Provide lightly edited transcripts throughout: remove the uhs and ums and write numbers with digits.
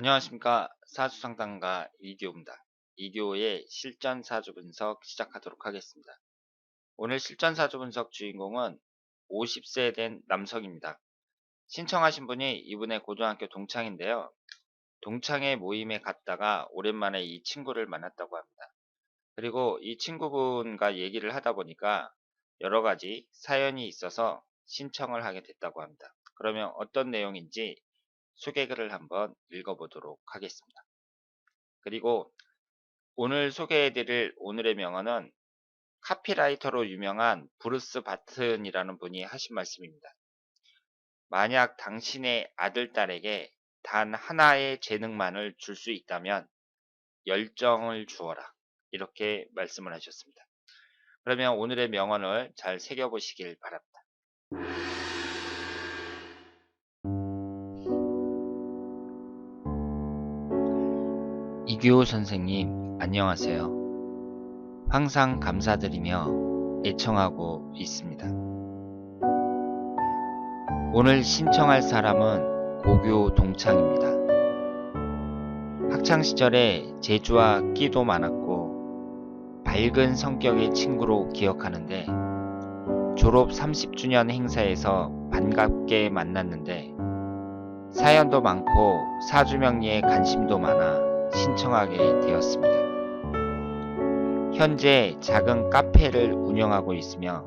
안녕하십니까. 사주상담가 이디오입니다. 이디오의 실전 사주 분석 시작하도록 하겠습니다. 오늘 실전 사주 분석 주인공은 50세 된 남성입니다. 신청하신 분이 이분의 고등학교 동창인데요. 동창회 모임에 갔다가 오랜만에 이 친구를 만났다고 합니다. 그리고 이 친구분과 얘기를 하다 보니까 여러 가지 사연이 있어서 신청을 하게 됐다고 합니다. 그러면 어떤 내용인지 소개글을 한번 읽어보도록 하겠습니다. 그리고 오늘 소개해드릴 오늘의 명언은 카피라이터로 유명한 브루스 바튼이라는 분이 하신 말씀입니다. 만약 당신의 아들, 딸에게 단 하나의 재능만을 줄 수 있다면 열정을 주어라. 이렇게 말씀을 하셨습니다. 그러면 오늘의 명언을 잘 새겨보시길 바랍니다. 이규호 선생님, 안녕하세요. 항상 감사드리며 애청하고 있습니다. 오늘 신청할 사람은 고교 동창입니다. 학창시절에 재주와 끼도 많았고 밝은 성격의 친구로 기억하는데 졸업 30주년 행사에서 반갑게 만났는데 사연도 많고 사주명리에 관심도 많아 신청하게 되었습니다. 현재 작은 카페를 운영하고 있으며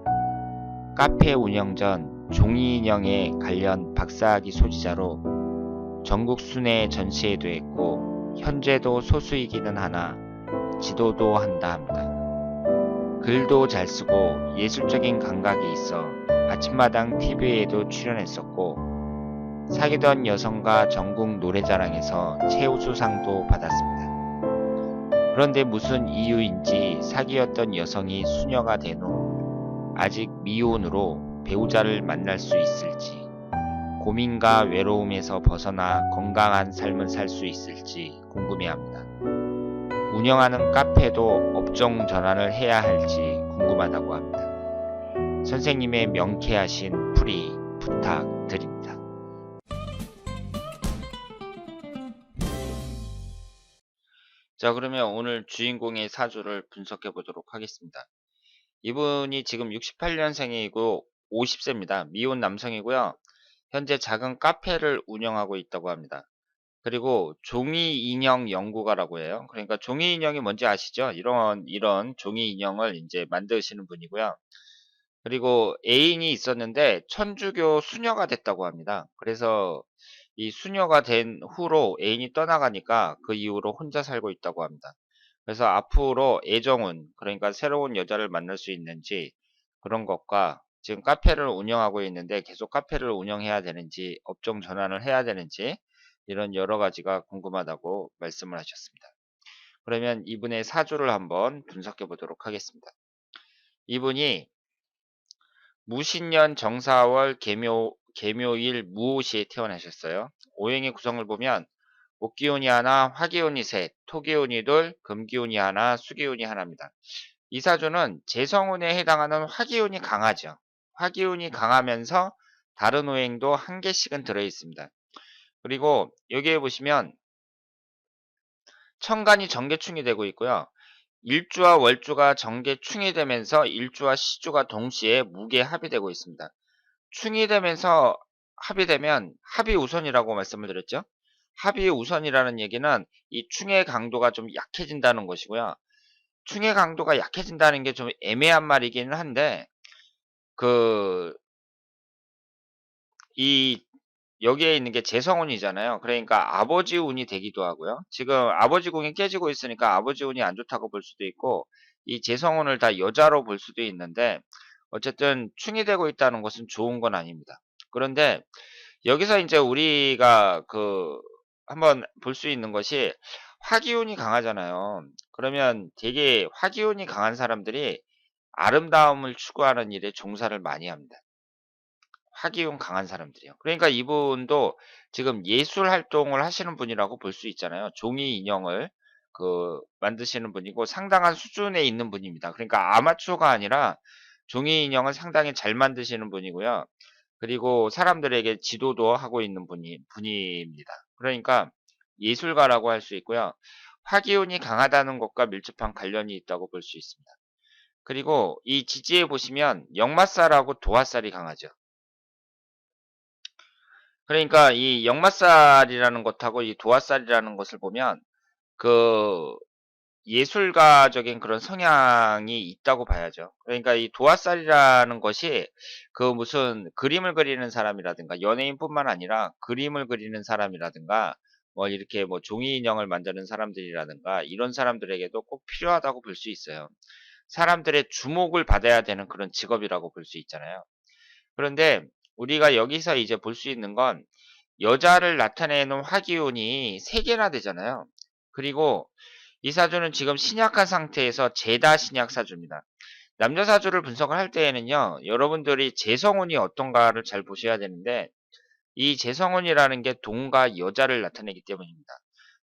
카페 운영 전 종이인형에 관련 박사학위 소지자로 전국 순회 전시회도 했고 현재도 소수이기는 하나 지도도 한다 합니다. 글도 잘 쓰고 예술적인 감각이 있어 아침마당 TV에도 출연했었고 사귀던 여성과 전국 노래자랑에서 최우수상도 받았습니다. 그런데 무슨 이유인지 사귀었던 여성이 수녀가 된 후 아직 미혼으로 배우자를 만날 수 있을지, 고민과 외로움에서 벗어나 건강한 삶을 살 수 있을지 궁금해합니다. 운영하는 카페도 업종 전환을 해야 할지 궁금하다고 합니다. 선생님의 명쾌하신 풀이 부탁드립니다. 자, 그러면 오늘 주인공의 사주를 분석해 보도록 하겠습니다. 이분이 지금 68년생이고 50세입니다. 미혼 남성이고요. 현재 작은 카페를 운영하고 있다고 합니다. 그리고 종이 인형 연구가라고 해요. 그러니까 종이 인형이 뭔지 아시죠? 이런 종이 인형을 이제 만드시는 분이고요. 그리고 애인이 있었는데 천주교 수녀가 됐다고 합니다. 그래서 이 수녀가 된 후로 애인이 떠나가니까 그 이후로 혼자 살고 있다고 합니다. 그래서 앞으로 애정운, 그러니까 새로운 여자를 만날 수 있는지 그런 것과 지금 카페를 운영하고 있는데 계속 카페를 운영해야 되는지 업종 전환을 해야 되는지 이런 여러 가지가 궁금하다고 말씀을 하셨습니다. 그러면 이분의 사주를 한번 분석해 보도록 하겠습니다. 이분이 무신년 정사월 계묘일 무오시에 태어나셨어요. 오행의 구성을 보면 목기운이 하나, 화기운이 셋, 토기운이 둘, 금기운이 하나, 수기운이 하나입니다. 이 사주는 재성운에 해당하는 화기운이 강하죠. 화기운이 강하면서 다른 오행도 한 개씩은 들어있습니다. 그리고 여기에 보시면 천간이 정계충이 되고 있고요. 일주와 월주가 정계충이 되면서 일주와 시주가 동시에 무게 합이 되고 있습니다. 충이 되면서 합이 되면 합이 우선이라고 말씀을 드렸죠. 합이 우선이라는 얘기는 이 충의 강도가 좀 약해진다는 것이고요. 충의 강도가 약해진다는 게 좀 애매한 말이기는 한데 이 여기에 있는 게 재성운이잖아요. 그러니까 아버지 운이 되기도 하고요. 지금 아버지 궁이 깨지고 있으니까 아버지 운이 안 좋다고 볼 수도 있고 이 재성운을 다 여자로 볼 수도 있는데 어쨌든 충이 되고 있다는 것은 좋은 건 아닙니다. 그런데 여기서 이제 우리가 한번 볼 수 있는 것이 화기운이 강하잖아요. 그러면 되게 화기운이 강한 사람들이 아름다움을 추구하는 일에 종사를 많이 합니다. 화기운 강한 사람들이요. 그러니까 이분도 지금 예술 활동을 하시는 분이라고 볼 수 있잖아요. 종이 인형을 만드시는 분이고 상당한 수준에 있는 분입니다. 그러니까 아마추어가 아니라 종이 인형을 상당히 잘 만드시는 분이고요. 그리고 사람들에게 지도도 하고 있는 분입니다. 그러니까 예술가라고 할 수 있고요. 화기운이 강하다는 것과 밀접한 관련이 있다고 볼 수 있습니다. 그리고 이 지지에 보시면 역마살하고 도화살이 강하죠. 그러니까 이 역마살이라는 것하고 이 도화살이라는 것을 보면 그 예술가적인 그런 성향이 있다고 봐야죠. 그러니까 이 도화살이라는 것이 그 무슨 그림을 그리는 사람이라든가 연예인뿐만 아니라 그림을 그리는 사람이라든가 뭐 이렇게 뭐 종이 인형을 만드는 사람들이라든가 이런 사람들에게도 꼭 필요하다고 볼 수 있어요. 사람들의 주목을 받아야 되는 그런 직업이라고 볼 수 있잖아요. 그런데 우리가 여기서 이제 볼 수 있는 건 여자를 나타내는 화기운이 3개나 되잖아요. 그리고 이 사주는 지금 신약한 상태에서 재다 신약 사주입니다. 남자 사주를 분석을 할 때에는요, 여러분들이 재성운이 어떤가를 잘 보셔야 되는데, 이 재성운이라는 게 동과 여자를 나타내기 때문입니다.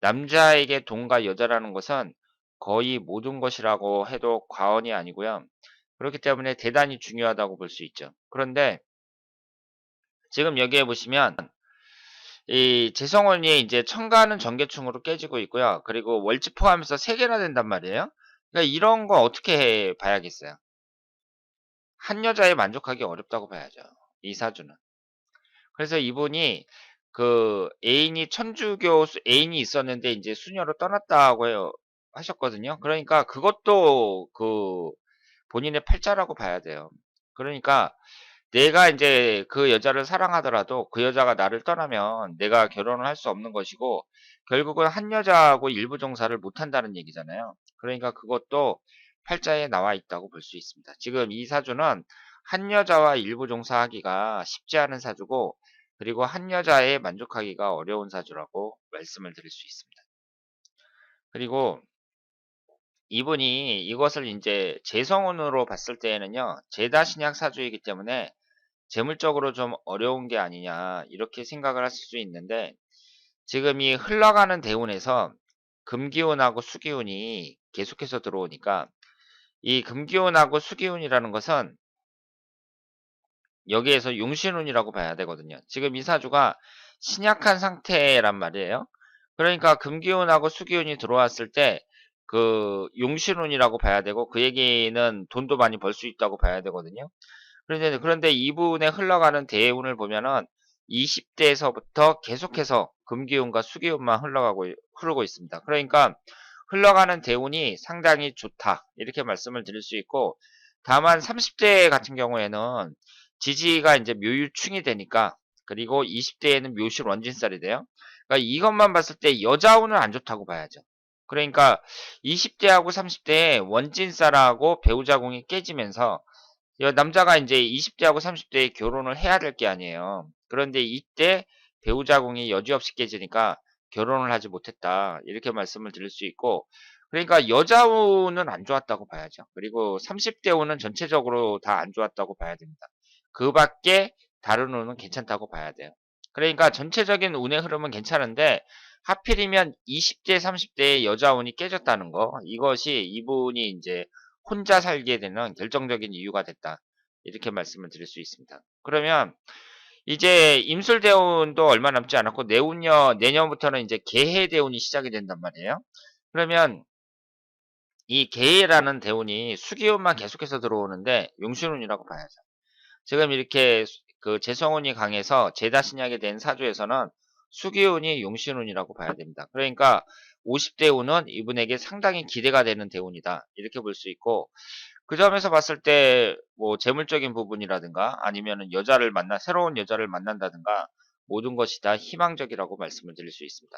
남자에게 동과 여자라는 것은 거의 모든 것이라고 해도 과언이 아니고요. 그렇기 때문에 대단히 중요하다고 볼 수 있죠. 그런데 지금 여기에 보시면 이 재성운이 이제 천간은 전개충으로 깨지고 있고요. 그리고 월지 포함해서 3개나 된단 말이에요. 그러니까 이런 거 어떻게 봐야겠어요? 한 여자에 만족하기 어렵다고 봐야죠. 이 사주는. 그래서 이분이 그 애인이 천주교 애인이 있었는데 이제 수녀로 떠났다고 하셨거든요. 그러니까 그것도 그 본인의 팔자라고 봐야 돼요. 그러니까 내가 인제 그 여자를 사랑하더라도 그 여자가 나를 떠나면 내가 결혼을 할 수 없는 것이고 결국은 한 여자하고 일부 종사를 못 한다는 얘기잖아요. 그러니까 그것도 팔자에 나와 있다고 볼 수 있습니다. 지금 이 사주는 한 여자와 일부 종사하기가 쉽지 않은 사주고 그리고 한 여자에 만족하기가 어려운 사주라고 말씀을 드릴 수 있습니다. 그리고 이분이 이것을 인제 재성운으로 봤을 때에는요. 재다신약 사주이기 때문에 재물적으로 좀 어려운 게 아니냐 이렇게 생각을 하실 수 있는데 지금 이 흘러가는 대운에서 금기운하고 수기운이 계속해서 들어오니까 이 금기운하고 수기운이라는 것은 여기에서 용신운이라고 봐야 되거든요. 지금 이 사주가 신약한 상태란 말이에요. 그러니까 금기운하고 수기운이 들어왔을 때 그 용신운이라고 봐야 되고 그 얘기는 돈도 많이 벌 수 있다고 봐야 되거든요. 그런데 이분의 흘러가는 대운을 보면은 20대에서부터 계속해서 금기운과 수기운만 흐르고 있습니다. 그러니까 흘러가는 대운이 상당히 좋다. 이렇게 말씀을 드릴 수 있고, 다만 30대 같은 경우에는 지지가 이제 묘유충이 되니까, 그리고 20대에는 묘실 원진살이 돼요. 그러니까 이것만 봤을 때 여자운은 안 좋다고 봐야죠. 그러니까 20대하고 30대에 원진살하고 배우자궁이 깨지면서 남자가 이제 20대하고 30대에 결혼을 해야 될 게 아니에요. 그런데 이때 배우자궁이 여지없이 깨지니까 결혼을 하지 못했다. 이렇게 말씀을 드릴 수 있고, 그러니까 여자운은 안 좋았다고 봐야죠. 그리고 30대 운은 전체적으로 다 안 좋았다고 봐야 됩니다. 그 밖에 다른 운은 괜찮다고 봐야 돼요. 그러니까 전체적인 운의 흐름은 괜찮은데, 하필이면 20대, 30대의 여자운이 깨졌다는 거, 이것이 이분이 이제 혼자 살게 되는 결정적인 이유가 됐다. 이렇게 말씀을 드릴 수 있습니다. 그러면 이제 임술대운도 얼마 남지 않았고 내년부터는 이제 개해대운이 시작이 된단 말이에요. 그러면 이 개해라는 대운이 수기운만 계속해서 들어오는데 용신운이라고 봐야죠. 지금 이렇게 그 재성운이 강해서 재다신약이 된 사주에서는 수기운이 용신운이라고 봐야 됩니다. 그러니까 50대 운은 이분에게 상당히 기대가 되는 대운이다. 이렇게 볼 수 있고 그 점에서 봤을 때 뭐 재물적인 부분이라든가 아니면은 새로운 여자를 만난다든가 모든 것이 다 희망적이라고 말씀을 드릴 수 있습니다.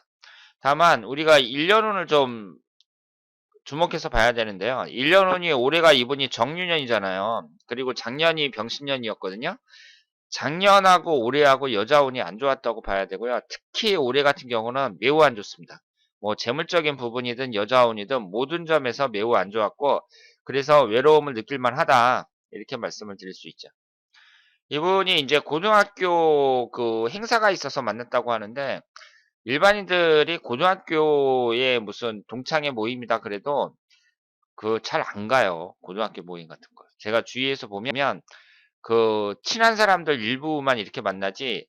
다만 우리가 1년운을 좀 주목해서 봐야 되는데요. 1년운이 올해가 이분이 정유년이잖아요. 그리고 작년이 병신년이었거든요. 작년하고 올해하고 여자운이 안 좋았다고 봐야 되고요. 특히 올해 같은 경우는 매우 안 좋습니다. 뭐 재물적인 부분이든 여자운이든 모든 점에서 매우 안 좋았고 그래서 외로움을 느낄 만하다. 이렇게 말씀을 드릴 수 있죠. 이분이 이제 고등학교 그 행사가 있어서 만났다고 하는데 일반인들이 고등학교에 무슨 동창회 모임이다 그래도 그 잘 안 가요. 고등학교 모임 같은 거. 제가 주위에서 보면 그 친한 사람들 일부만 이렇게 만나지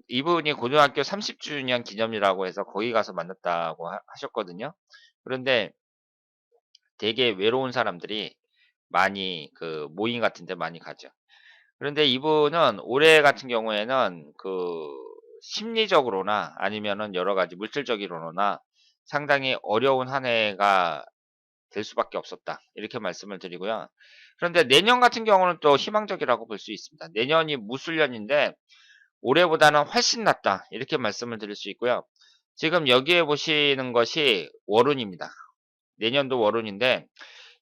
이분이 고등학교 30주년 기념이라고 해서 거기 가서 만났다고 하셨거든요. 그런데 되게 외로운 사람들이 많이 모임 같은 데 많이 가죠. 그런데 이분은 올해 같은 경우에는 심리적으로나 아니면은 여러 가지 물질적으로나 상당히 어려운 한 해가 될 수밖에 없었다. 이렇게 말씀을 드리고요. 그런데 내년 같은 경우는 또 희망적이라고 볼 수 있습니다. 내년이 무술년인데 올해보다는 훨씬 낫다. 이렇게 말씀을 드릴 수 있고요. 지금 여기에 보시는 것이 월운입니다. 내년도 월운인데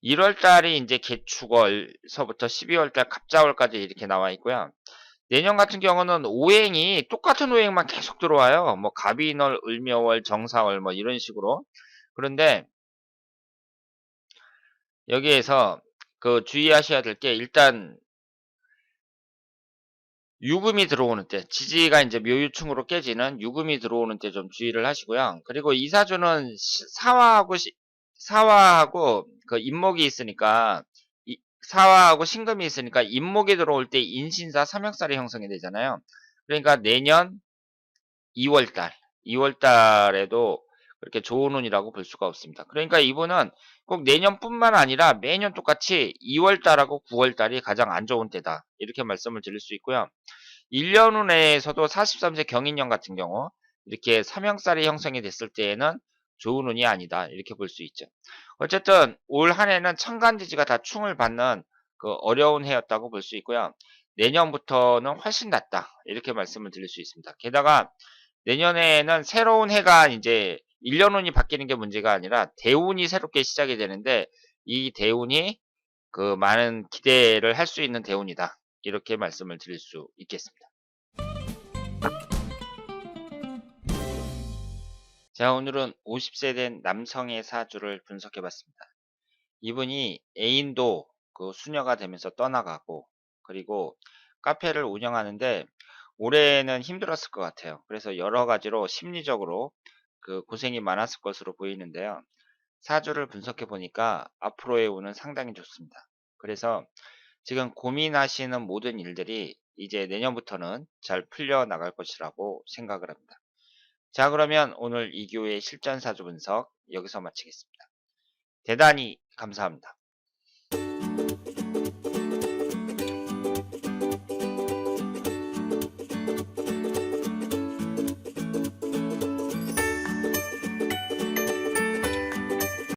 1월 달이 이제 개축월서부터 12월 달 갑자월까지 이렇게 나와 있고요. 내년 같은 경우는 오행이 똑같은 오행만 계속 들어와요. 뭐 갑인월, 을묘월, 정사월 뭐 이런 식으로. 그런데 여기에서 주의하셔야 될 게 일단 유금이 들어오는 때, 지지가 이제 묘유충으로 깨지는 유금이 들어오는 때 좀 주의를 하시고요. 그리고 이사주는 사화하고 인목이 있으니까 사화하고 신금이 있으니까 인목이 들어올 때 인신사 삼역살이 형성이 되잖아요. 그러니까 내년 2월 달, 2월 달에도 그렇게 좋은 운이라고 볼 수가 없습니다. 그러니까 이분은 꼭 내년뿐만 아니라 매년 똑같이 2월 달하고 9월 달이 가장 안 좋은 때다. 이렇게 말씀을 드릴 수 있고요. 1년 후 내에서도 43세 경인년 같은 경우 이렇게 삼형살이 형성이 됐을 때에는 좋은 운이 아니다. 이렇게 볼 수 있죠. 어쨌든 올 한 해는 천간지지가 다 충을 받는 어려운 해였다고 볼 수 있고요. 내년부터는 훨씬 낫다. 이렇게 말씀을 드릴 수 있습니다. 게다가 내년에는 새로운 해가 이제 1년 운이 바뀌는 게 문제가 아니라 대운이 새롭게 시작이 되는데 이 대운이 많은 기대를 할 수 있는 대운이다. 이렇게 말씀을 드릴 수 있겠습니다. 자, 오늘은 50세 된 남성의 사주를 분석해 봤습니다. 이분이 애인도 수녀가 되면서 떠나가고, 그리고 카페를 운영하는데 올해는 힘들었을 것 같아요. 그래서 여러 가지로 심리적으로 고생이 많았을 것으로 보이는데요. 사주를 분석해 보니까 앞으로의 운은 상당히 좋습니다. 그래서 지금 고민하시는 모든 일들이 이제 내년부터는 잘 풀려 나갈 것이라고 생각을 합니다. 자, 그러면 오늘 2교의 실전사주 분석 여기서 마치겠습니다. 대단히 감사합니다.